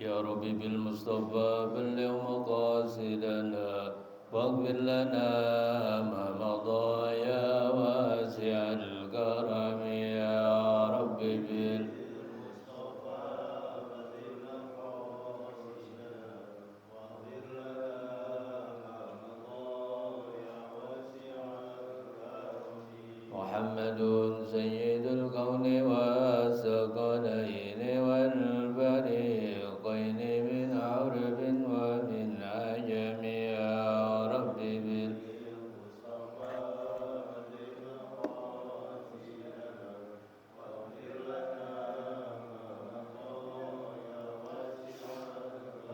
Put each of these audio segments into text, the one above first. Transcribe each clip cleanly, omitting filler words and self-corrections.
يا ربي بالمصطفى بلغ مقاصدنا واغفر لنا ما مضى يا واسع الكرم يا ربي محمد سيد الكون والثقلين والفريقين من عرب ومن عجم يا رب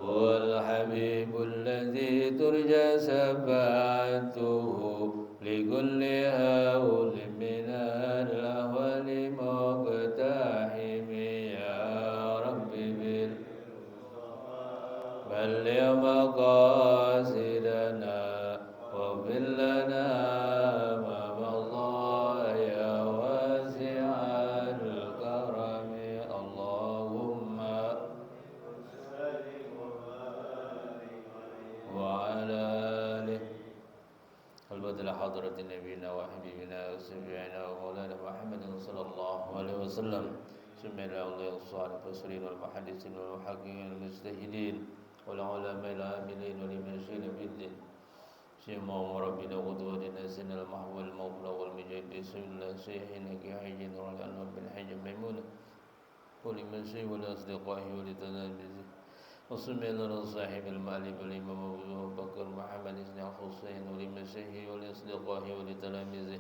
هو الحبيب الذي ترجى شفاعته لكل هول من الأهوال مقتحم يا رب بلغ مقاصدنا واغفر لنا ما مضى يا واسع الكرم اللهم وعلى آله البدل حضرة نبينا وحبيبنا وسيدنا ومولانا محمد صلى الله عليه وسلم سمع الأولياء الصالحين والمفسرين والمحدثين والمحققين المجتهدين والعلماء العاملين والمشايخ في الدين سيما ربنا وقدوتنا سن المحبوب المولى والمجاهد بسم الله سيحنا كحيجين ولأنه بن حج ميمونة ولمن ولأصدقائه ولتلاميذه وسمع لنا صاحب المعلم الإمام أبو بكر محمد بن حسين ولمشايخه ولأصدقائه ولتلاميذه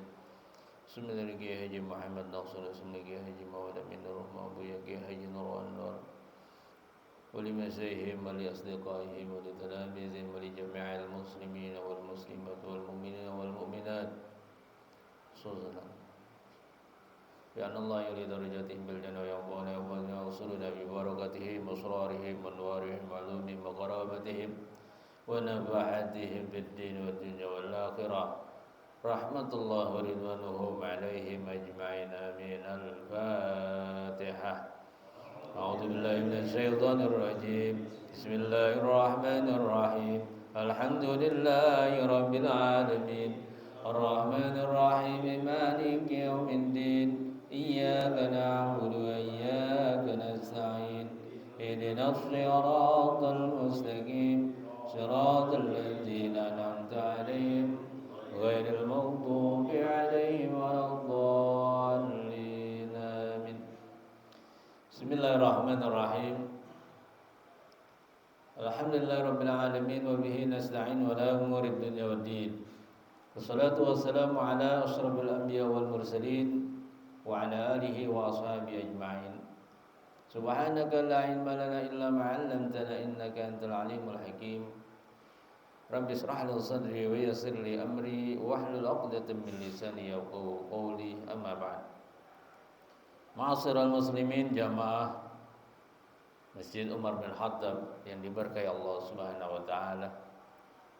سمع لنا حج محمد ناصر سمع لنا حج مواد من الرحمة أبو يكي حج نور النور ولمشايخهم ولأصدقائهم ولتلاميذهم ولجميع المسلمين والمسلمات والمؤمنين والمؤمنات صلى بأن الله يريد درجاتهم بالجنة ويقول ويوصلنا ببركتهم وأسرارهم وأنوارهم وعلومهم وقرابتهم ونفحاتهم في الدين والدنيا والآخرة رحمة الله ورضوانهم عليهم أجمعين آمين الفاتحة أعوذ بالله من الشيطان الرجيم بسم الله الرحمن الرحيم الحمد لله رب العالمين الرحمن الرحيم مالك يوم الدين إياك نعبد وإياك نستعين اهدنا الصراط المستقيم صراط الذين أنعمت عليهم غير المغضوب عليهم ولا الضالين آمين Bismillahirrahmanirrahim. Alhamdulillahirabbil alamin wa bihi nasta'in wa la umurid dunya waddin. Wassalatu wassalamu ala asyrafil anbiya wal mursalin wa ala alihi wa ashabihi ajma'in. Subhanaka la ilma lana illa ma 'allamtana innaka antal alimul hakim. Rabbi ishrah li sadri wa yassir li amri wahlul 'uqdatam min lisani yafqahu qawli amma ba'd. Ma'asyiral muslimin jamaah Masjid Umar bin Khattab yang diberkahi Allah Subhanahu wa taala.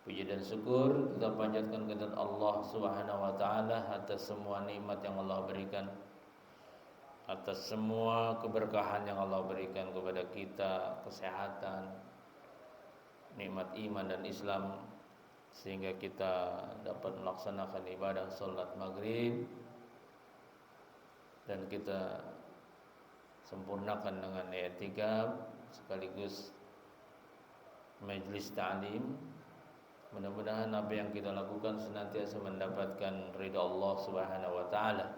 Puji dan syukur kita panjatkan kepada Allah Subhanahu wa taala atas semua nikmat yang Allah berikan, atas semua keberkahan yang Allah berikan kepada kita, kesehatan, nikmat iman dan Islam, sehingga kita dapat melaksanakan ibadah salat maghrib dan kita sempurnakan dengan i'tikaf sekaligus majelis ta'lim. Mudah-mudahan apa yang kita lakukan senantiasa mendapatkan ridha Allah Subhanahu wa taala.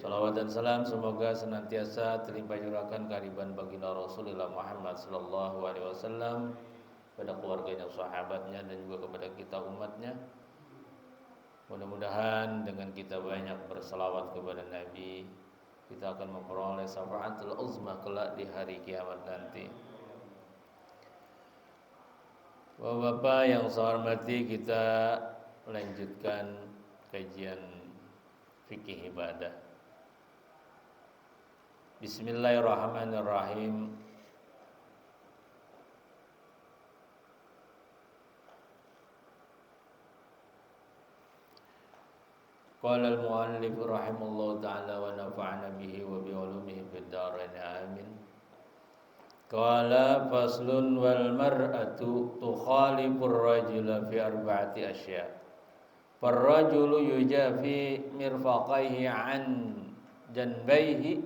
Salawat dan salam semoga senantiasa terlimpah curahkan kehadiran baginda Rasulullah Muhammad sallallahu alaihi wasallam pada keluarganya, sahabatnya dan juga kepada kita umatnya. Mudah-mudahan dengan kita banyak berselawat kepada Nabi, kita akan memperoleh syafaatul uzma kelak di hari kiamat nanti. Bapak-bapak yang saya hormati, kita lanjutkan kajian fikih ibadah. Bismillahirrahmanirrahim. Qala al-muallif rahimahullahu ta'ala wa nafa'ana bihi wa bi ulumihi fid dharain amin. Qala faslun wal mar'atu tukhalifur rajula fi arba'ati asya. Farrajulu yujafi mirfaqaihi an janbaihi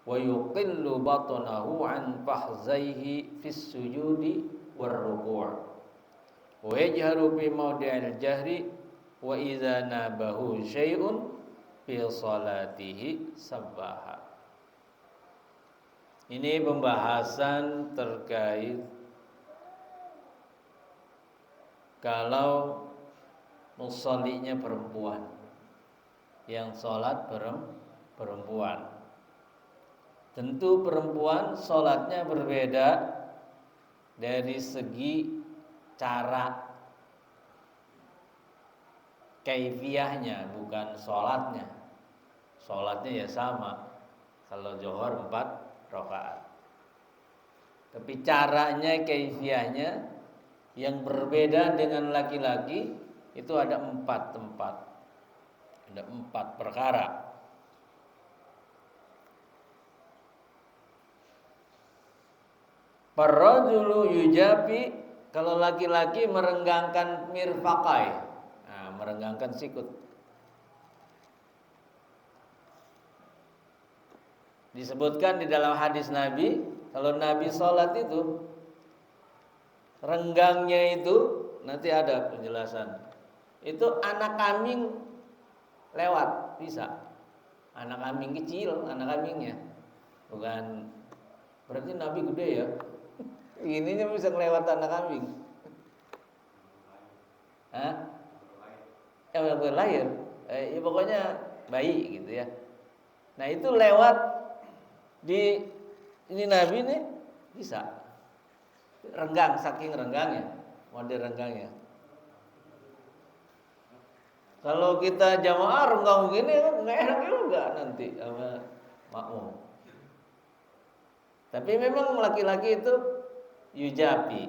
wa yuqillu batnahu an fahzaihi fis sujudi war ruku'. Wa yajharu fi mawdi'il jahri wa idza nabahu syai'un fi salatihi sabbaha. Ini pembahasan terkait kalau musollinya perempuan, yang sholat perempuan. Tentu perempuan sholatnya berbeda dari segi cara kaifiyahnya, bukan sholatnya. Sholatnya ya sama. Kalau Zuhur 4 rakaat. Tapi caranya, kaifiyahnya yang berbeda dengan laki-laki itu ada 4 tempat. Ada 4 perkara. Parrajulu yujafi, kalau laki-laki merenggangkan mirfaqai. Nah, merenggangkan sikut. Disebutkan di dalam hadis Nabi, kalau Nabi sholat itu renggangnya itu, nanti ada penjelasan. Itu anak kambing lewat, bisa. Anak kambing kecil, anak kambingnya. Bukan, berarti Nabi gede ya. Ininya bisa ngelewat anak kambing. Hah? Yang berlahir. Ya pokoknya bayi gitu ya. Nah itu lewat di ini Nabi nih bisa renggang, saking renggangnya, model renggangnya. Kalau kita jamaah renggang begini nggak enak juga nanti sama makmum. Tapi memang laki-laki itu yujapi,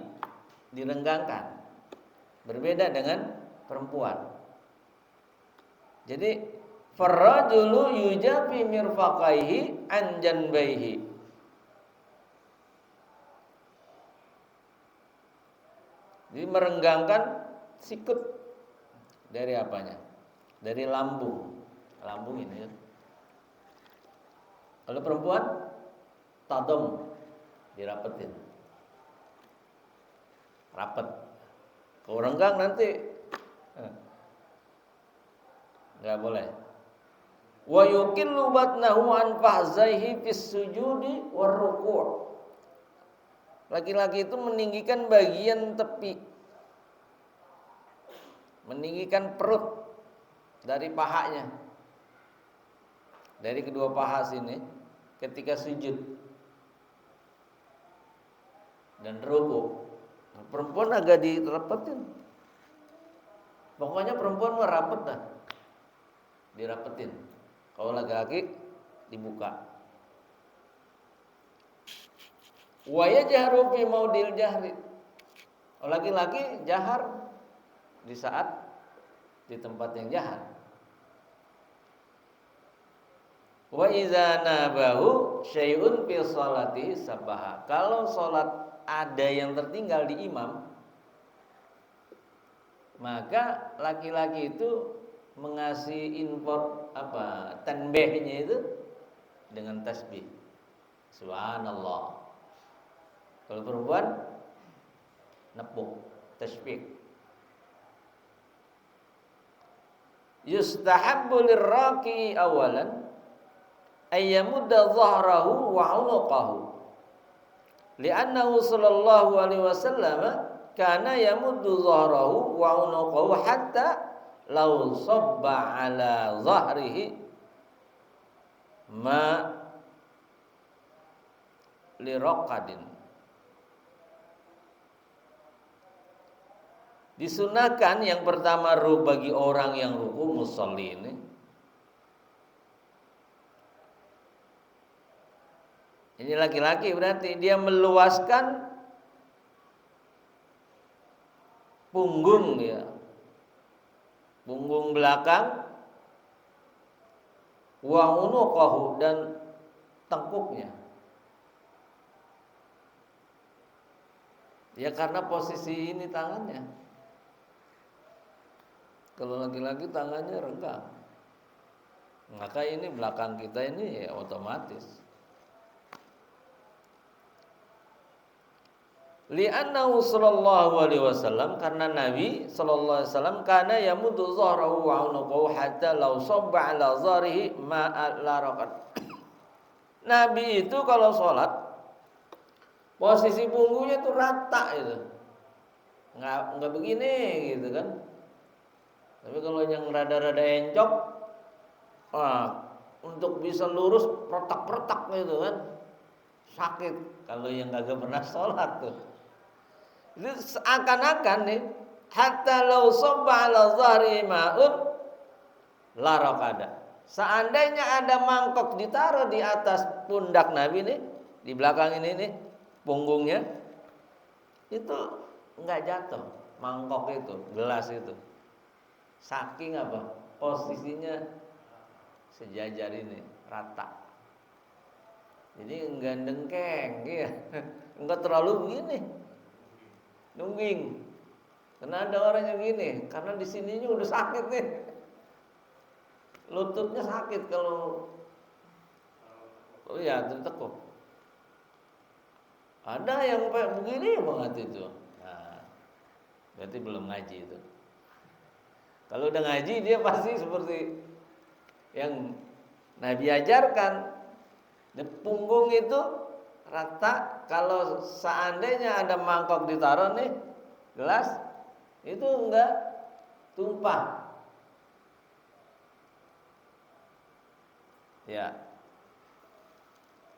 direnggangkan, berbeda dengan perempuan. Jadi farrajulu yujafi mirfaqaihi an janbaihi. Jadi merenggangkan sikut dari apanya? Dari lambung. Lambung ini. Kalau perempuan tadom, dirapetin. Rapet. Kalau renggang nanti enggak boleh. Wa yuqillu batnahu an fahzaihi fis sujudi war ruku'. Laki-laki itu meninggikan bagian tepi, meninggikan perut dari pahanya, dari kedua paha sini ketika sujud dan ruku'. Perempuan agak dirapetin. Pokoknya perempuan mah rapet dah, dirapetin. Kalau laki-laki dibuka. Wa yajharu fi maudil jahri. Kalau laki-laki jahar di saat di tempat yang jahar. Wa idza nabahu syai'un fi sholati sabaha. Kalau salat ada yang tertinggal di imam, maka laki-laki itu mengasih info tanbihnya itu dengan tasbih. Subhanallah. Kalau perempuan nepuk tasbih. Yustahabbu lirraqi awalan ayyamudda dhahrahu wa 'unuqahu. Li'annahu sallallahu alaihi wasallam kana yamuddu dhahrahu wa 'unuqahu hatta law sabba 'ala dhahrihi ma liraqadin. Disunahkan yang pertama bagi orang yang ruku musolli ini laki-laki berarti dia meluaskan punggung ya, punggung belakang, wa unuqahu dan tengkuknya. Ya karena posisi ini tangannya. Kalau laki-laki tangannya renggang. Maka ini belakang kita ini ya otomatis. Li'annahu sallallahu alaihi wasallam, karena Nabi sallallahu alaihi wasallam kana yamuddu dhahrahu wa 'unuqahu hatta law sabba 'ala dhahrihi ma la raqad. Nabi itu kalau sholat posisi punggungnya itu rata itu. Enggak begini gitu kan. Tapi kalau yang rada-rada encok, untuk bisa lurus pertak-pertak gitu kan, sakit kalau yang kagak pernah sholat tuh. Itu seakan-akan nih, hatta law sabba 'ala dhahri ma'un la raqada. Seandainya ada mangkok ditaruh di atas pundak Nabi nih, di belakang ini nih, punggungnya itu enggak jatuh mangkok itu, gelas itu. Saking apa? Posisinya sejajar ini, rata. Jadi enggak dengkeng, ya. Enggak terlalu begini. Nungging. Karena ada orang yang gini, karena di sininya udah sakit nih. Lututnya sakit kalau ya tertekuk. Ada yang kayak begini banget itu. Nah, berarti belum ngaji itu. Kalau udah ngaji dia pasti seperti yang Nabi ajarkan. Di punggung itu rata. Kalau seandainya ada mangkok ditaruh nih, gelas, itu enggak tumpah. Ya.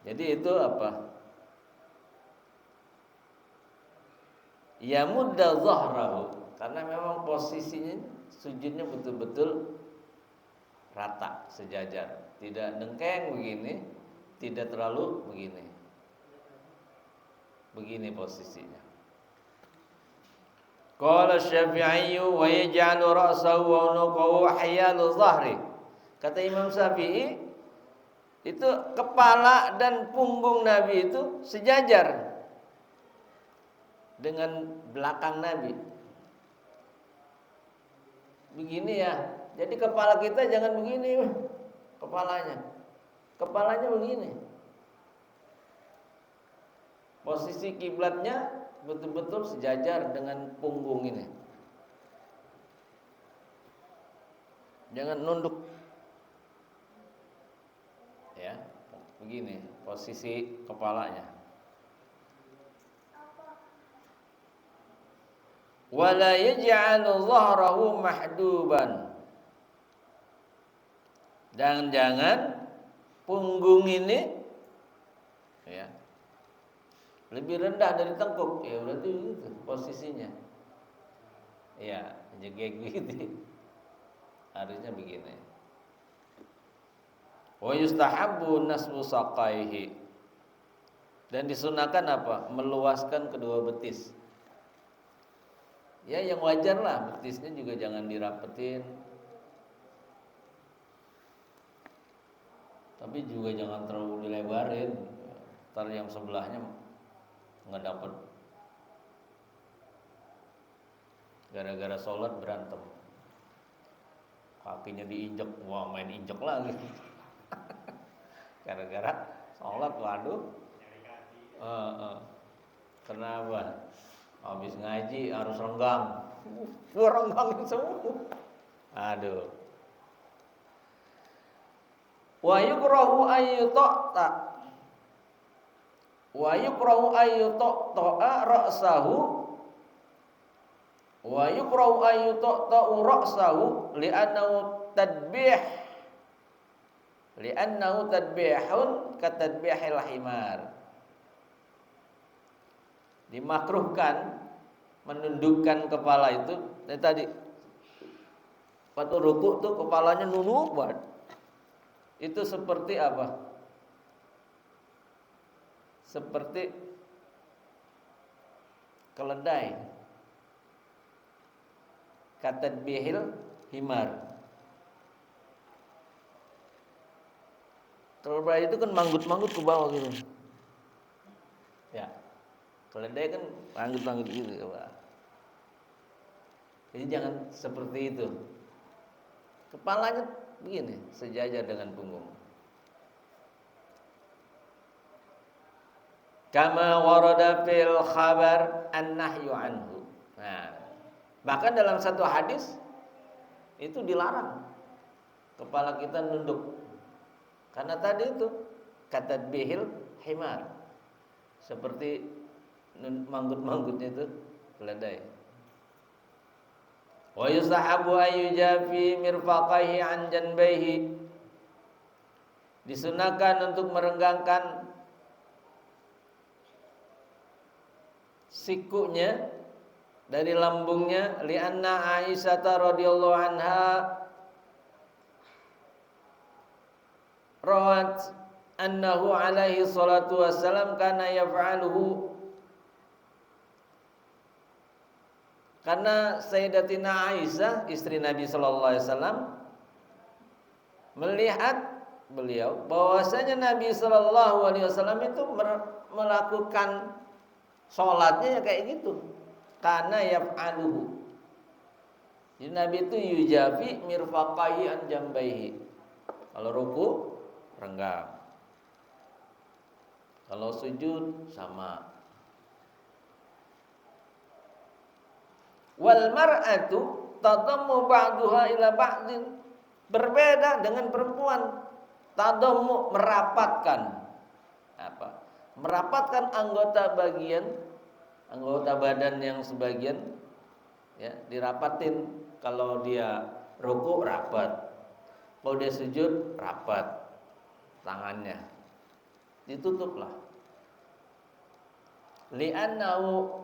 Jadi itu apa? Ya mudda dhahrahu, karena memang posisinya sujudnya betul-betul rata, sejajar, tidak dengkeng begini, tidak terlalu begini. Begini posisinya. Qala Syafi'i wa yaj'alu ra'sahu wa unuqahu hiyalu dhahri. Kata Imam Syafi'i, itu kepala dan punggung Nabi itu sejajar dengan belakang Nabi. Begini ya. Jadi kepala kita jangan begini kepalanya. Kepalanya begini. Posisi kiblatnya betul-betul sejajar dengan punggung ini. Jangan nunduk. Ya, begini posisi kepalanya. Wala yaj'alu dhahrahu mahduban. Dan jangan punggung ini ya lebih rendah dari tengkuk. Ya berarti itu posisinya. Ya, jegek gitu. Harusnya begini. Wa yustahabbu nasbu saqaihi. Dan disunahkan apa? Meluaskan kedua betis. Ya yang wajar lah, betisnya juga jangan dirapetin. Tapi juga jangan terlalu dilebarin. Ntar yang sebelahnya nggak dapet. Gara-gara sholat berantem. Kakinya diinjek, wah main injek lagi. Gara-gara sholat, waduh. Kenapa? Habis ngaji harus renggang. Gua renggangin semua. Aduh. Wa yukrahu ayyutata. Wa yukrahu ayyutata ra'sahu. Wa yukrahu ayyutata ra'sahu li'annahu tadbih. Li'annahu tadbihun katadbihil himar. Dimakruhkan menundukkan kepala itu tadi waktu rukuk tuh kepalanya nunduk banget. Itu seperti apa? Seperti keledai. Katadbihil himar. Keledai itu kan manggut-manggut ke bawah gitu. Ya. Keledai kan manggut-manggut gitu ya Pak. Jadi jangan seperti itu. Kepalanya begini, sejajar dengan punggung. Kama warada fil khabar an-nahyu anhu. Nah, bahkan dalam satu hadis itu dilarang kepala kita nunduk. Karena tadi itu kata bihil himar. Seperti manggut-manggutnya itu keledai. Wa yusahabu ayyujafi mirfaqaihi an janbaihi. Disunahkan untuk merenggangkan sikunya dari lambungnya, lianna Aisyah radhiyallahu anha rawat annahu alaihi salatu wassalam kana yaf'aluhu. Karena Sayyidatina Aisyah istri Nabi sallallahu alaihi wasallam melihat beliau bahwasanya Nabi sallallahu alaihi wasallam itu melakukan salatnya ya kayak gitu. Karena yaf'aluhu. Jadi Nabi itu yujafi mirfaqaihi an jambaihi. Kalau ruku renggang. Kalau sujud sama. Wal mar'atu tadammu ba'duha ila ba'din. Berbeda dengan perempuan. Tadammu merapatkan apa? Merapatkan anggota badan yang sebagian ya, dirapatin. Kalau dia ruku rapat. Kalau dia sujud rapat tangannya. Ditutuplah. Li'annahu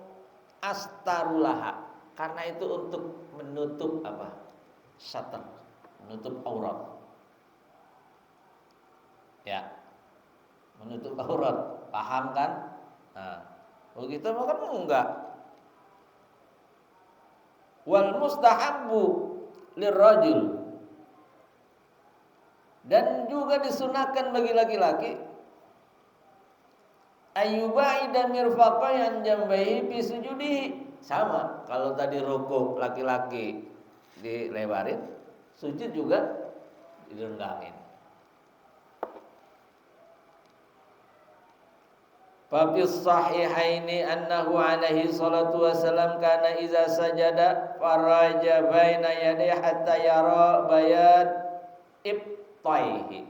astarulaha. Karena itu untuk menutup apa? Satar, menutup aurat. Ya, menutup aurat. Paham kan? Nah, kalau kita makan enggak. Wal mustahabbu lirrajul. Dan juga disunahkan bagi laki-laki ayyubaida mirfaqai an jambaihi fi sujudihi. Sama, kalau tadi ruku laki-laki dilebarin, sujud juga direnggangin. Fa fi sahihaini annahu alaihi salatu wasalam kana iza sajada faraja baina yadayhi hatta yara bayad ibtaihi.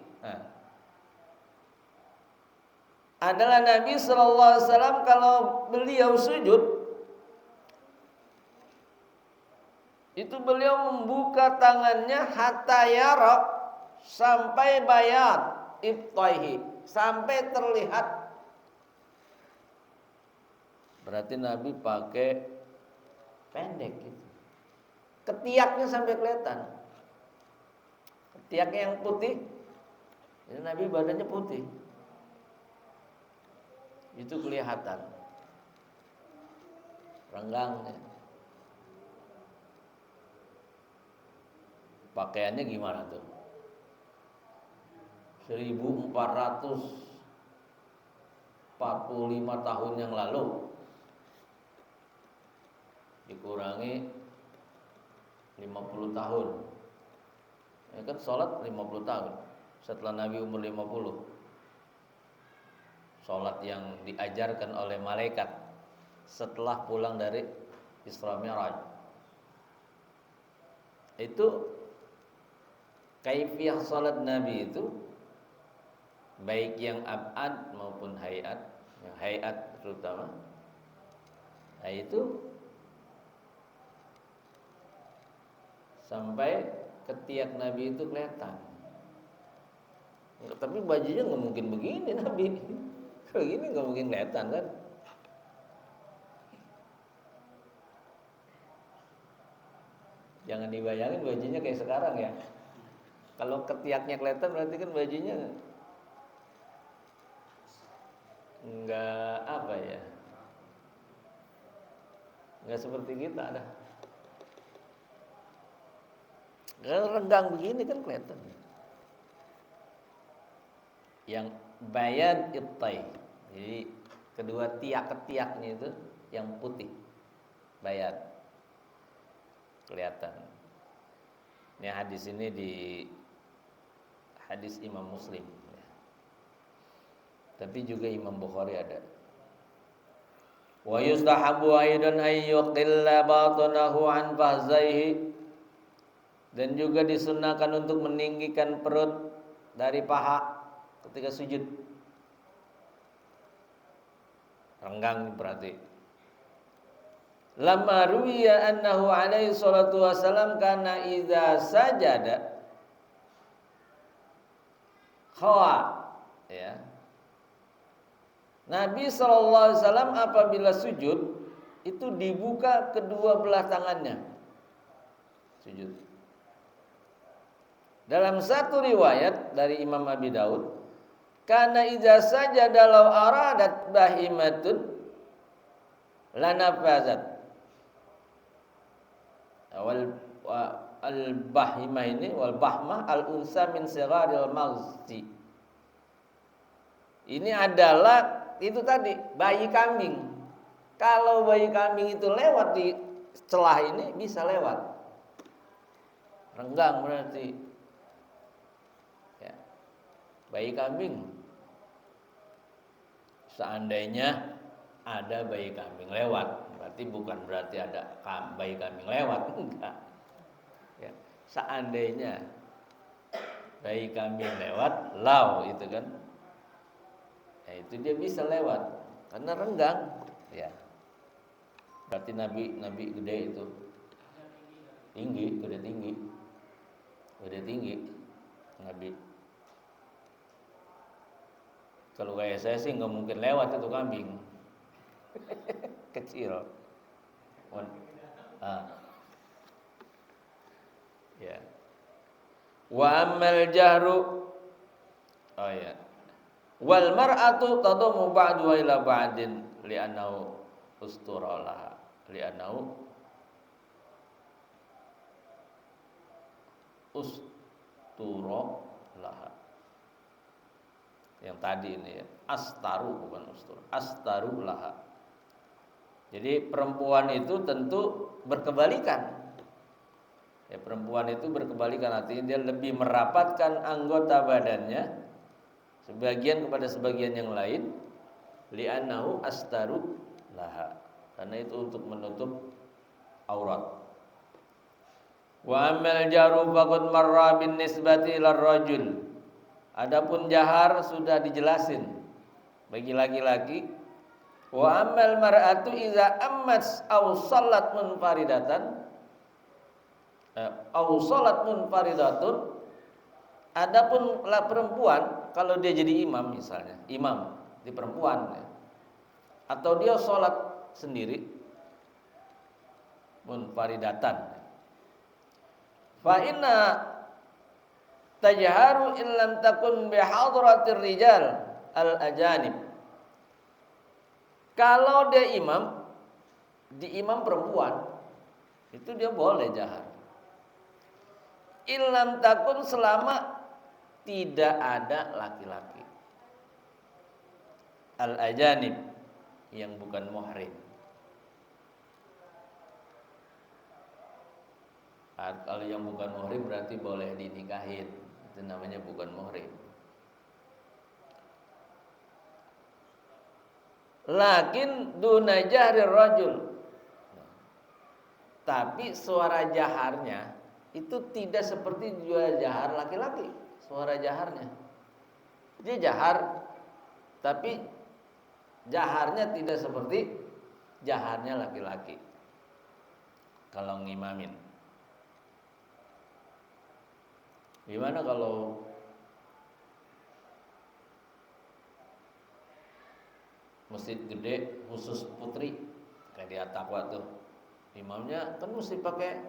Adalah Nabi sallallahu alaihi wasallam kalau beliau sujud itu beliau membuka tangannya hatta yara sampai bayat ibtaihi, sampai terlihat. Berarti Nabi pakai pendek gitu. Ketiaknya sampai kelihatan. Ketiaknya yang putih. Jadi Nabi badannya putih. Itu kelihatan. Renggangnya. Pakaiannya gimana tuh? 1445 tahun yang lalu dikurangi 50 tahun. Ya kan sholat 50 tahun setelah Nabi umur 50. Sholat yang diajarkan oleh malaikat setelah pulang dari Isra Mi'raj. Itu kaifiyah salat Nabi itu baik yang abad maupun hayat, yang hayat terutama. Nah itu sampai ketiak Nabi itu kelihatan. Tapi bajunya nggak mungkin begini Nabi. Kalau gini nggak mungkin kelihatan kan? Jangan dibayangin bajunya kayak sekarang ya. Kalau ketiaknya kelihatan berarti kan bajunya enggak apa ya? Enggak seperti kita dah. Kalau renggang begini kan kelihatan. Yang bayad ittai. Jadi Kedua ketiaknya itu yang putih, bayat, kelihatan. Ini hadis ini di hadis Imam Muslim, tapi juga Imam Bukhari ada. Wa yustahabu aidan ay yuqilla batnahu an fahzaihi, dan juga disunnahkan untuk meninggikan perut dari paha ketika sujud. Renggang berarti. Lamma ruwiya annahu alaihi salatu wasalam kana idza sajada khawa, ya. Nabi SAW apabila sujud itu dibuka kedua belah tangannya. Sujud. Dalam satu riwayat dari Imam Abi Daud, kana idza sajada law aradat bahimatun lanafazat. Al bahimah ini wal bahmah al unsa min sigharil maghzi. Ini adalah itu tadi bayi kambing. Kalau bayi kambing itu lewat di celah ini bisa lewat. Renggang berarti. Ya. Bayi kambing. Seandainya ada bayi kambing lewat, berarti bukan berarti ada bayi kambing lewat, enggak. Ya. Seandainya bayi kambing lewat, lau itu kan. Ya, itu dia bisa lewat karena renggang, ya. Berarti nabi gede itu, tinggi, gede tinggi nabi. Kalau kayak saya sih nggak mungkin lewat itu kambing, kecil. Ya. Wa amal jahru, oh ya. Wal mar'atu tadamu ba'du ila ba'din li'annahu usturalaha, li'annahu usturalaha. Yang tadi ini ya, astaru bukan ustur, astaru laha. Jadi perempuan itu tentu berkebalikan. Ya, perempuan itu berkebalikan, artinya dia lebih merapatkan anggota badannya sebagian kepada sebagian yang lain, li'annahu astaru laha, karena itu untuk menutup aurat. Wa amal jaru faqad marra bin nisbati lar rajul. Adapun jahar sudah dijelasin bagi laki-laki. Wa amal mar'atu iza ammas aw salat munfaridatan aw salat munfaridatun. Adapun perempuan kalau dia jadi imam misalnya, imam di perempuan ya, atau dia sholat sendiri munfaridatan, fa inna tajharu illam takun bihadratir rijal al ajanib. Kalau dia imam di imam perempuan itu dia boleh jahar. Illam takun, selama tidak ada laki-laki al ajanib yang bukan muhrim. Kalau yang bukan muhrim berarti boleh dinikahin, itu namanya bukan muhrim. Lakin duna jahrir rajul, tapi suara jaharnya itu tidak seperti juga jahar laki-laki. Suara jaharnya, dia jahar, tapi jaharnya tidak seperti jaharnya laki-laki kalau ngimamin. Gimana kalau masjid gede khusus putri kayak di At-Taqwa tuh, imamnya kan mesti pakai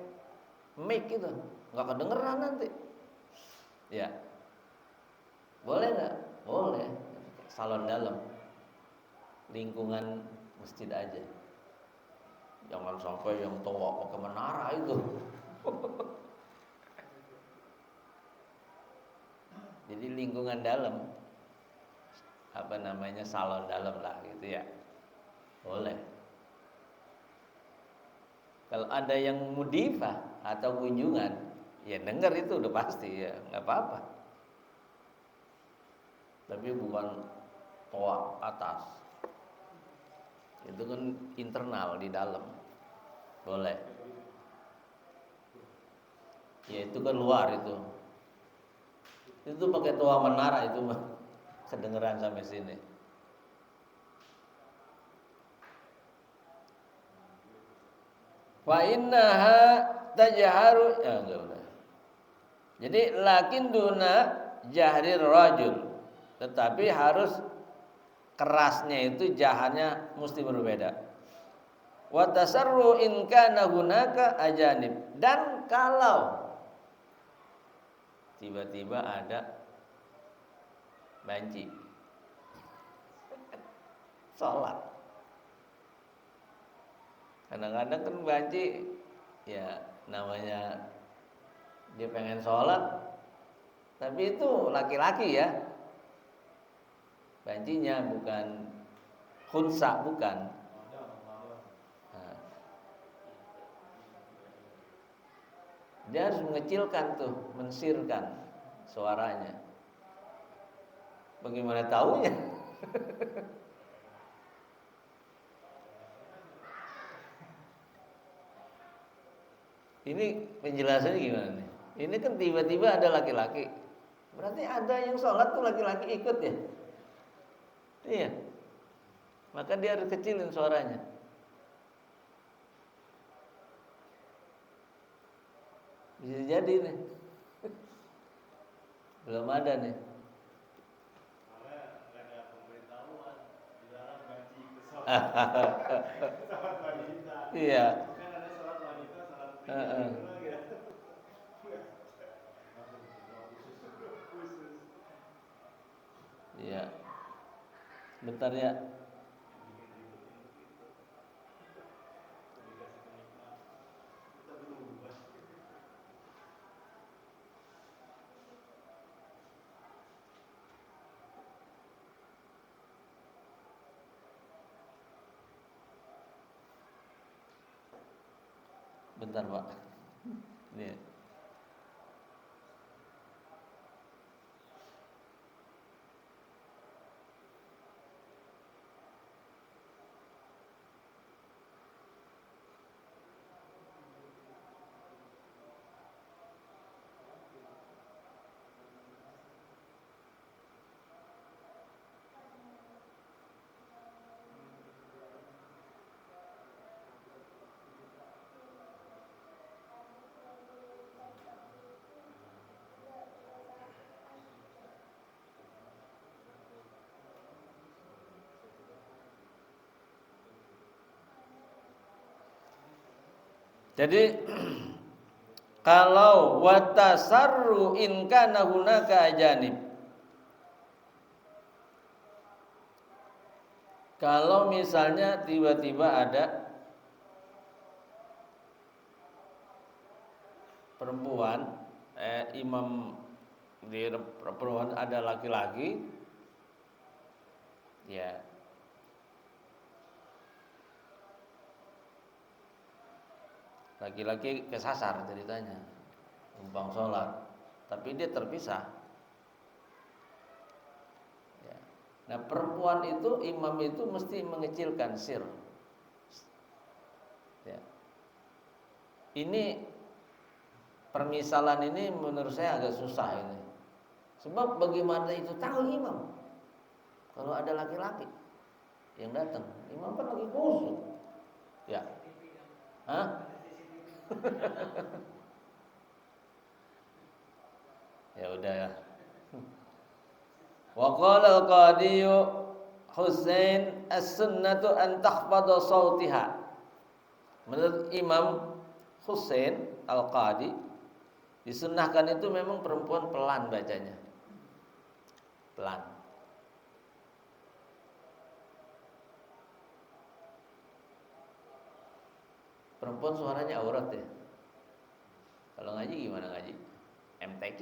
mic gitu, nggak kedengeran nanti. Ya, boleh nggak? Boleh. Salon dalam, lingkungan masjid aja. Jangan sampai yang tua pakai menara itu. Jadi lingkungan dalam, salon dalam lah gitu ya, boleh. Kalau ada yang mudifah atau kunjungan, ya dengar itu udah pasti ya, nggak apa-apa. Tapi bukan toa atas, itu kan internal di dalam, boleh. Ya itu kan luar itu pakai toa menara itu mah kedengeran sampai sini. Fa innaha tajharu ya enggak udah. Jadi lakin duna jahrir rajul, tetapi harus kerasnya itu jahannya mesti berbeda. Wa tasarru in kana hunaka ajanib, dan kalau tiba-tiba ada banci sholat. Kadang-kadang kan banci ya namanya dia pengen sholat, tapi itu laki-laki ya, bancinya bukan khunsa, bukan. Nah, dia harus mengecilkan tuh, mensirkan suaranya. Bagaimana taunya? Ini penjelasannya gimana nih? Ini kan tiba-tiba ada laki-laki, berarti ada yang sholat tuh laki-laki ikut ya? Iya. Maka dia harus kecilin suaranya. Bisa jadi nih. Belum ada nih. Iya. Iya. Bentar ya. Bentar, Pak. Nih. Jadi kalau watasarru in kana hunaka ajanib, kalau misalnya tiba-tiba ada perempuan, imam di perempuan ada laki-laki, ya laki-laki kesasar ceritanya, numpang sholat, tapi dia terpisah. Ya. Nah perempuan itu, imam itu mesti mengecilkan sir. Ya. Ini permisalan ini menurut saya agak susah ini. Sebab bagaimana itu tahu imam kalau ada laki-laki yang datang? Imam kan lagi khusyuk. Ya. Hah? Ya udah ya. Wa qala al-qadi Husain as-sunnatu an takhfadha sautiha. Menurut Imam Husain al-Qadi, disunnahkan itu memang perempuan pelan bacanya. Pelan. Perempuan suaranya aurat ya. Kalau ngaji gimana ngaji? MTQ.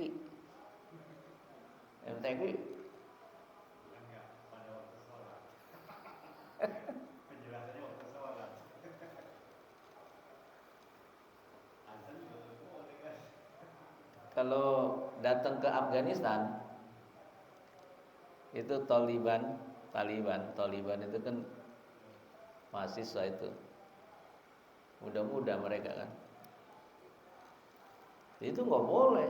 kalau datang ke Afghanistan itu Taliban itu kan mahasiswa itu muda-muda mereka kan, itu nggak boleh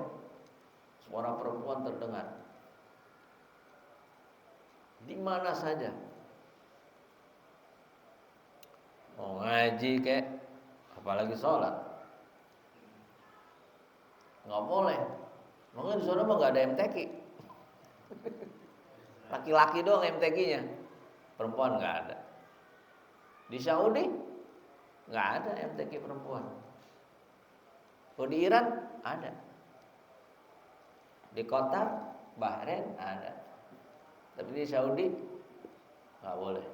suara perempuan terdengar di mana saja, mau ngaji kek, apalagi sholat nggak boleh. Makanya di sana mah nggak ada MTQ, laki-laki doang MTQ-nya, perempuan nggak ada. Di Saudi nggak ada MTQ perempuan. Kalau di Iran ada, di Qatar, Bahrain ada, tapi di Saudi nggak boleh.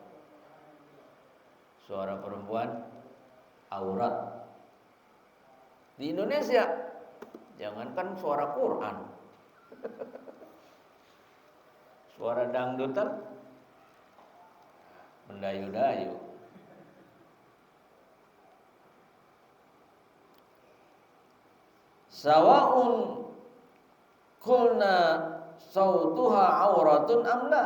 Suara perempuan aurat. Di Indonesia jangankan suara Quran, suara dangdutan mendayu-dayu. Sawa'un qulna sautuha auratun amla.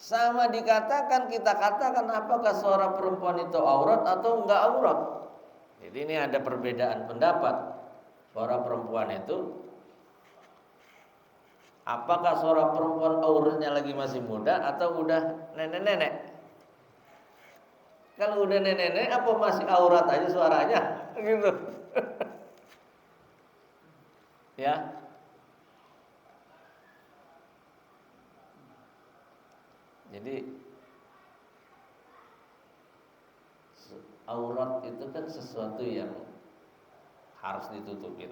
Sama dikatakan, kita katakan apakah suara perempuan itu aurat atau enggak aurat. Jadi ini ada perbedaan pendapat. Suara perempuan itu, apakah suara perempuan auratnya lagi masih muda atau udah nenek-nenek? Kalau udah nenek-nenek apa masih aurat aja suaranya? Gitu. Ya. Jadi aurat itu kan sesuatu yang harus ditutupin.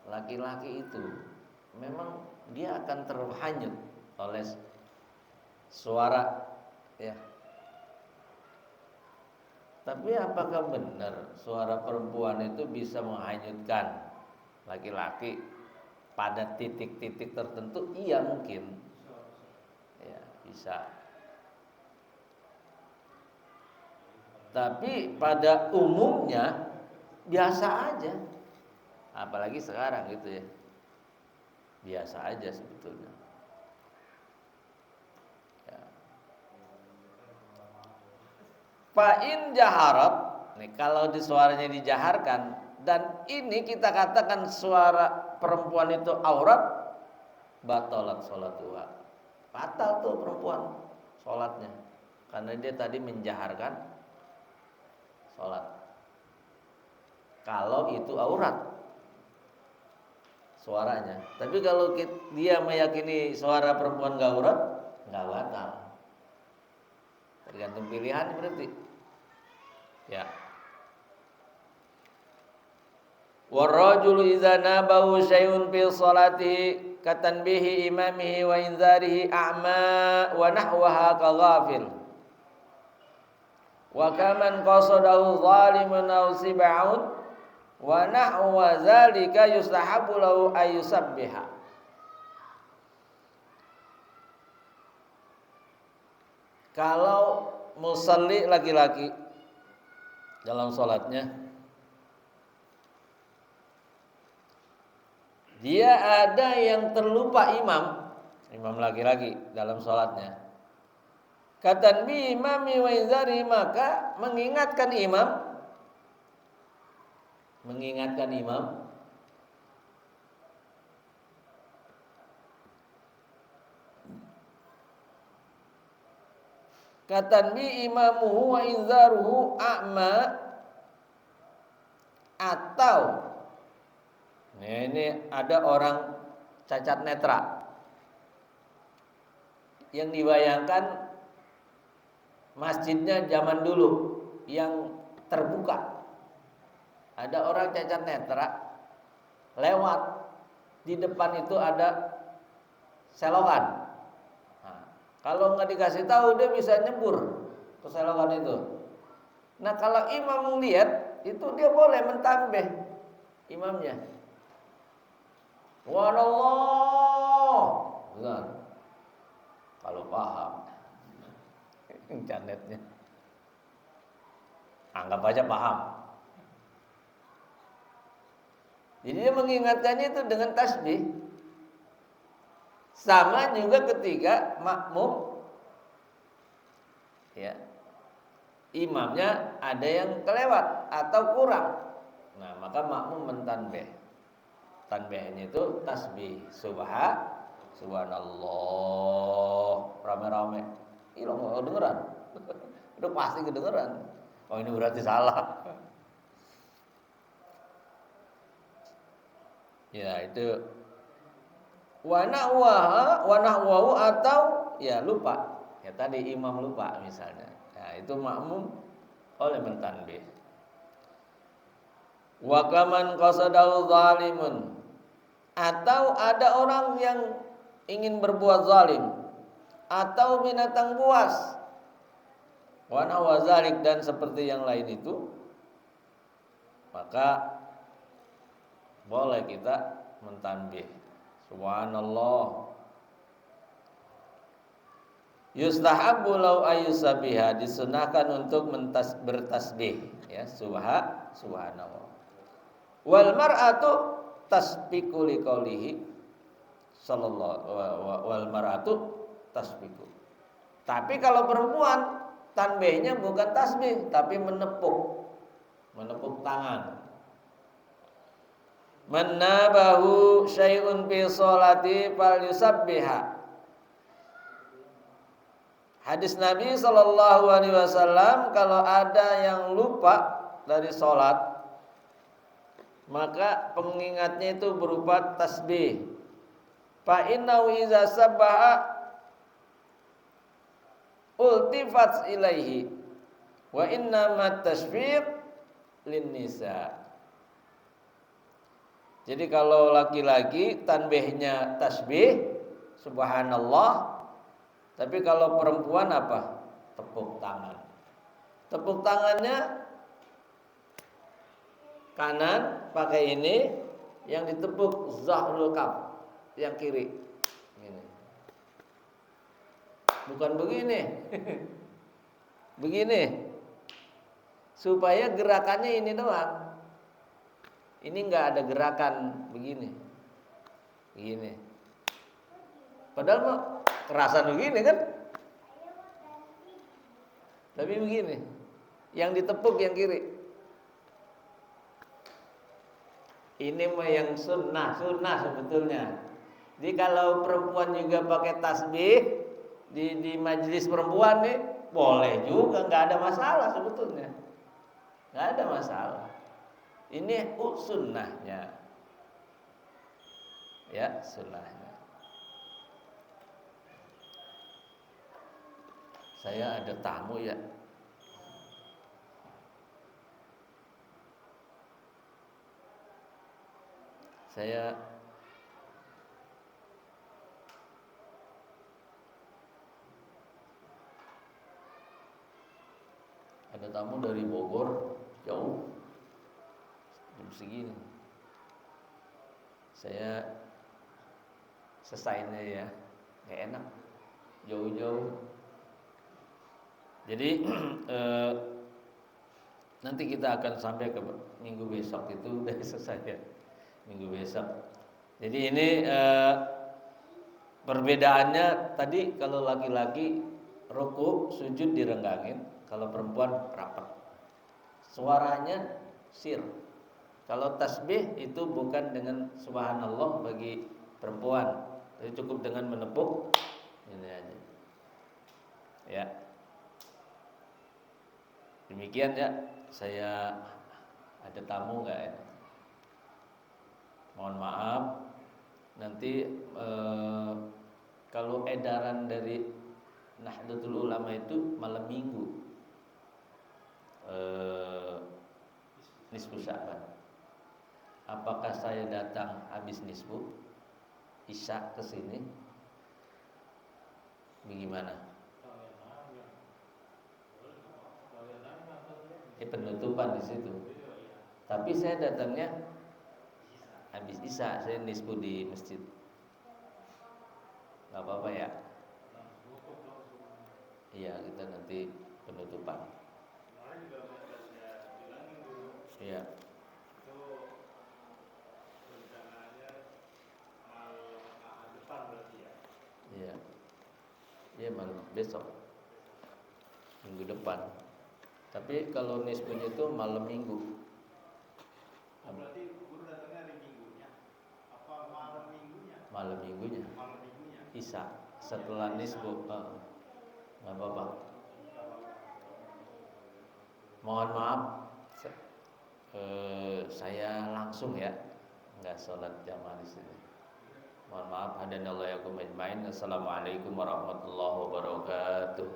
Laki-laki itu memang dia akan terhanyut oleh suara, ya. Tapi apakah benar suara perempuan itu bisa menghanyutkan laki-laki pada titik-titik tertentu? Iya mungkin, ya bisa. Tapi pada umumnya biasa aja. Apalagi sekarang gitu ya, biasa aja sebetulnya. Ya. Fa'in jaharab, nih kalau di suaranya dijaharkan dan ini kita katakan suara perempuan itu aurat, batalat sholatuha. Batal tuh perempuan sholatnya karena dia tadi menjaharkan sholat. Kalau itu aurat suaranya. Tapi kalau dia meyakini suara perempuan gak aurat, nggak batal. Tergantung pilihan berarti. Ya. Warrajulu idza nabahu syai'un fi sholatihi katanbihi imamihi wa inzarihi a'ma wa nahwaha kaghafil. Wa kaman qasadahu zalimun aw sib'un wa nahwa zalika yustahabu lahu ayyusabbiha. Kalau musalli laki-laki dalam sholatnya, dia ada yang terlupa imam laki-laki dalam sholatnya. Katanbi imami wa inzari, maka mengingatkan imam katanbi imamuhu wa inzaruhu a'ma, atau ini ada orang cacat netra yang dibayangkan masjidnya zaman dulu yang terbuka. Ada orang cacat netra lewat, di depan itu ada selokan. Nah, kalau nggak dikasih tahu dia bisa nyebur ke selokan itu. Nah kalau imam lihat itu dia boleh mentambih imamnya. Wallah, benar. Kalau paham internetnya, anggap aja paham. Jadi dia mengingatkannya itu dengan tasbih. Sama juga ketika makmum, ya, imamnya ada yang kelewat atau kurang. Nah, maka makmum mentanbih. Tanbihnya itu tasbih. Subhanallah. Rame-rame. Ih, lo nggak kedengeran. Udah pasti kedengeran. Oh, ini berarti salah. Ya, itu wanahwahu atau ya lupa. Ya tadi imam lupa misalnya. Ya, itu makmum oleh mentanbih. Wa kaman qasadau zalimun, atau ada orang yang ingin berbuat zalim, atau binatang buas. Wa nawazalik, dan seperti yang lain itu, maka boleh kita mentanbih. Subhanallah. Yustahabbu law ayyusabiha, disunahkan untuk bertasbih, ya, subhanallah. Wal mar'atu tasbiqu liqaulihi sallallahu wal mar'atu tasbiqu. Tapi kalau perempuan tanbihnya bukan tasbih tapi menepuk tangan. Man nabahu syai'un fi sholati falyusabbiha. Hadis Nabi Shallallahu Alaihi Wasallam, kalau ada yang lupa dari sholat, maka pengingatnya itu berupa tasbih. Fa innahu iza sabbaha ultifat ilaihi wa innamat tasbih lin nisa. Jadi kalau laki-laki tanbihnya tasbih subhanallah, tapi kalau perempuan apa? Tepuk tangan. Tepuk tangannya kanan pakai ini, yang ditepuk zahrul kaf, yang kiri. Ini. Bukan begini. Begini. Supaya gerakannya ini doang. Ini enggak ada gerakan begini. Begini. Padahal mah kerasan begini kan? Tapi begini. Yang ditepuk yang kiri. Ini mah yang sunnah sebetulnya. Jadi kalau perempuan juga pakai tasbih di majelis perempuan nih, boleh juga, nggak ada masalah sebetulnya. Nggak ada masalah. Ini sunnahnya. Ya, sunnahnya. Saya ada tamu ya. Saya ada tamu dari Bogor, jauh, jam segini. Saya selesainya ya, nggak enak, jauh-jauh. Jadi nanti kita akan sampai ke minggu besok, itu udah selesai ya, minggu besok. Jadi ini perbedaannya tadi, kalau laki-laki ruku sujud direnggangin, kalau perempuan rapat. Suaranya sir. Kalau tasbih itu bukan dengan subhanallah bagi perempuan, jadi cukup dengan menepuk ini aja. Ya. Demikian ya, saya ada tamu nggak ya? Mohon maaf. Nanti kalau edaran dari Nahdlatul Ulama itu malam minggu nisfu Sya'ban. Apakah saya datang habis nisfu Isya ke sini? Bagaimana? Penutupan di situ. Tapi saya datangnya habis Isya, saya nisfu di masjid. Gak apa-apa ya? Iya, kita nanti penutupan. Iya. Ya, ya malam besok, minggu depan. Tapi kalau nisbunya itu malam minggu. Berarti guru datangnya hari minggunya. Apa malam minggunya? Malam minggunya. Malam minggunya. Isa setelah nisbu. Nggak apa-apa. Mohon maaf, saya langsung ya, nggak sholat jamaah di sini. Mohon maaf, hadanallahu yakum ajmain. Assalamualaikum warahmatullahi wabarakatuh.